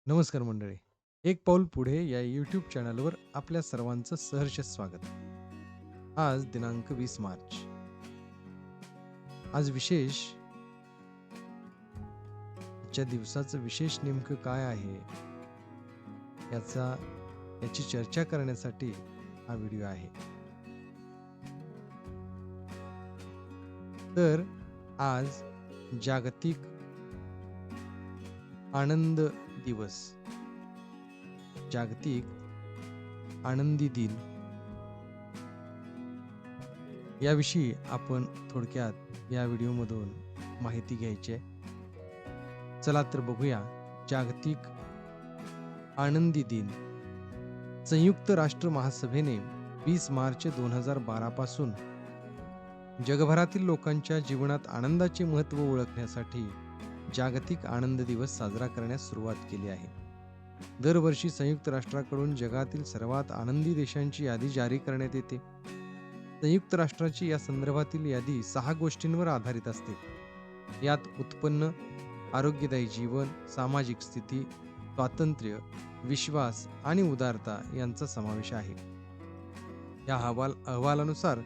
नमस्कार मंडळी. एक पाऊल पुढे या यूट्यूब चॅनलवर आपल्या सर्वांचं सहर्ष स्वागत. आज दिनांक 20 मार्च. आज विशेष आजच्या दिवसाचं विशेष नेमकं काय आहे याचा याची चर्चा करण्यासाठी हा व्हिडिओ आहे. तर आज जागतिक आनंद दिवस, जागतिक आनंदी दिन याविषयी आपण थोडक्यात या व्हिडिओमधून माहिती घ्यायची आहे. चला तर बघूया. जागतिक आनंदी दिन संयुक्त राष्ट्र महासभेने 20 मार्च 2012 पासून जगभरातील लोकांच्या जीवनात आनंदाचे महत्त्व ओळखण्यासाठी जागतिक आनंद दिवस साजरा करण्यास सुरुवात केली आहे. दरवर्षी संयुक्त राष्ट्राकडून जगातील सर्वात आनंदी देशांची यादी जारी करण्यात येते. संयुक्त राष्ट्राची या संदर्भातील यादी 6 गोष्टींवर आधारित असते. यात उत्पन्न, आरोग्यदायी जीवन, सामाजिक स्थिती, स्वातंत्र्य, विश्वास आणि उदारता यांचा समावेश आहे. या अहवालानुसार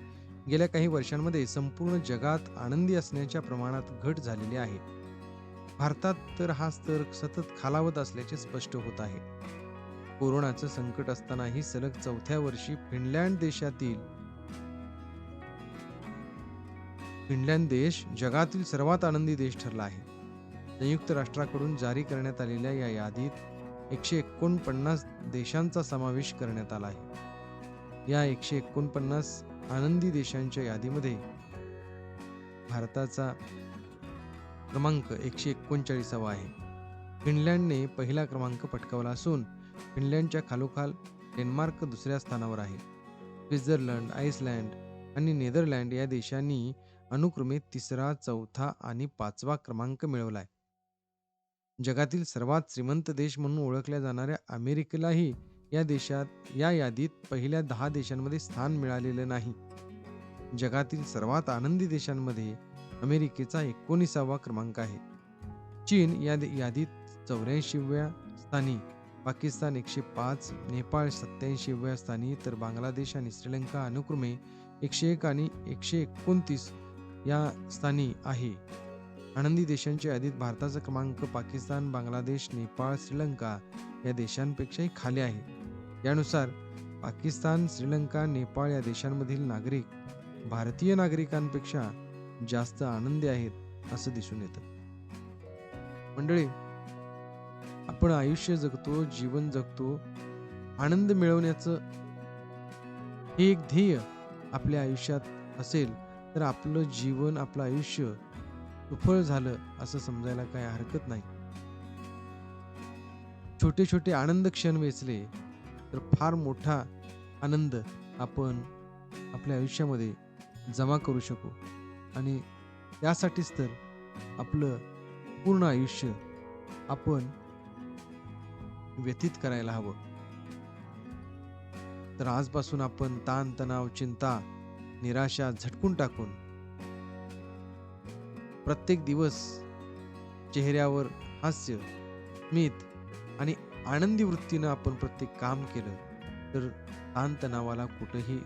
गेल्या काही वर्षांमध्ये संपूर्ण जगात आनंदी असण्याच्या प्रमाणात घट झालेली आहे. भारतात तर हा स्तर सतत खालावत असल्याचे स्पष्ट होत आहे. कोरोनाचं संकट असतानाही सलग 4थ्या वर्षी फिनलँड देश जगातील सर्वात आनंदी देश ठरला आहे. संयुक्त राष्ट्राकडून जारी करण्यात आलेल्या या यादीत 149 देशांचा समावेश करण्यात आला आहे. या 149 आनंदी देशांच्या यादीमध्ये भारताचा क्रमांक 139वा आहे. फिनलँडने पहिला क्रमांक पटकावला असून फिनलँडच्या खालोखाल डेन्मार्क दुसऱ्या स्थानावर आहे. स्वित्झर्लंड, आइसलँड आणि नेदरलँड या देशांनी अनुक्रमे 3रा, 4था आणि 5वा क्रमांक मिळवलाय. जगातील सर्वात श्रीमंत देश म्हणून ओळखल्या जाणाऱ्या अमेरिकेलाही या यादीत पहिल्या 10 देशांमध्ये स्थान मिळालेलं नाही. जगातील सर्वात आनंदी देशांमध्ये अमेरिकेचा 19वा क्रमांक आहे. चीन या यादीत 84व्या स्थानी, पाकिस्तान 105, नेपाळ 87व्या स्थानी, तर बांगलादेश आणि श्रीलंका अनुक्रमे 101 आणि 129 या स्थानी आहे. आनंदी देशांच्या यादीत भारताचा क्रमांक पाकिस्तान, बांगलादेश, नेपाळ, श्रीलंका या देशांपेक्षाही खाली आहे. यानुसार पाकिस्तान, श्रीलंका, नेपाळ या देशांमधील नागरिक भारतीय नागरिकांपेक्षा जास्त आनंदी आहेत असं दिसून येतं. मंडळी, आपण आयुष्य जगतो, जीवन जगतो. आनंद मिळवण्याचं हे एक ध्येय आपल्या आयुष्यात असेल तर आपलं जीवन, आपलं आयुष्य सुफळ झालं असं समजायला काही हरकत नाही. छोटे छोटे आनंद क्षण वेचले तर फार मोठा आनंद आपण आपल्या आयुष्यामध्ये जमा करू शकू. आणि त्यासाठीच तर आपलं पूर्ण आयुष्य आपण व्यतीत करायला हवं. तर आजपासून आपण ताण, तणाव, चिंता, निराशा झटकून टाकून प्रत्येक दिवस चेहऱ्यावर हास्य, स्मित आणि आनंदी वृत्तीनं आपण प्रत्येक काम केलं तर ताणतणावाला कुठेही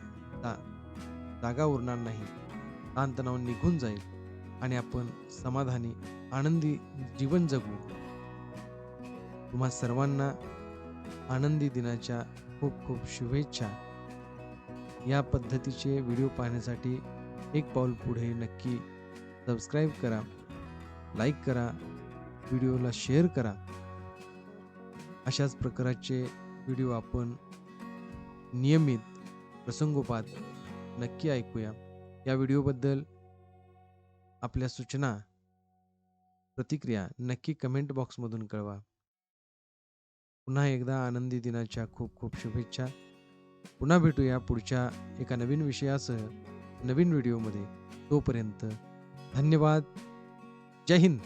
जागा उरणार नाही. ताणतणाव निघून जाईल आणि आपण समाधानी, आनंदी जीवन जगू. तुम्हा सर्वांना आनंदी दिनाच्या खूप खूप शुभेच्छा. या पद्धतीचे व्हिडिओ पाहण्यासाठी एक पाऊल पुढे नक्की सबस्क्राईब करा, लाईक करा, व्हिडिओला शेअर करा. अशाच प्रकारचे व्हिडिओ आपण नियमित, प्रसंगोपात नक्की ऐकूया. या व्हिडिओबद्दल आपल्या सूचना, प्रतिक्रिया नक्की कमेंट बॉक्समधून कळवा. पुन्हा एकदा आनंदी दिनाच्या खूप खूप शुभेच्छा. पुन्हा भेटूया पुढच्या एका नवीन विषयासह नवीन व्हिडिओमध्ये. तोपर्यंत धन्यवाद. जय हिंद.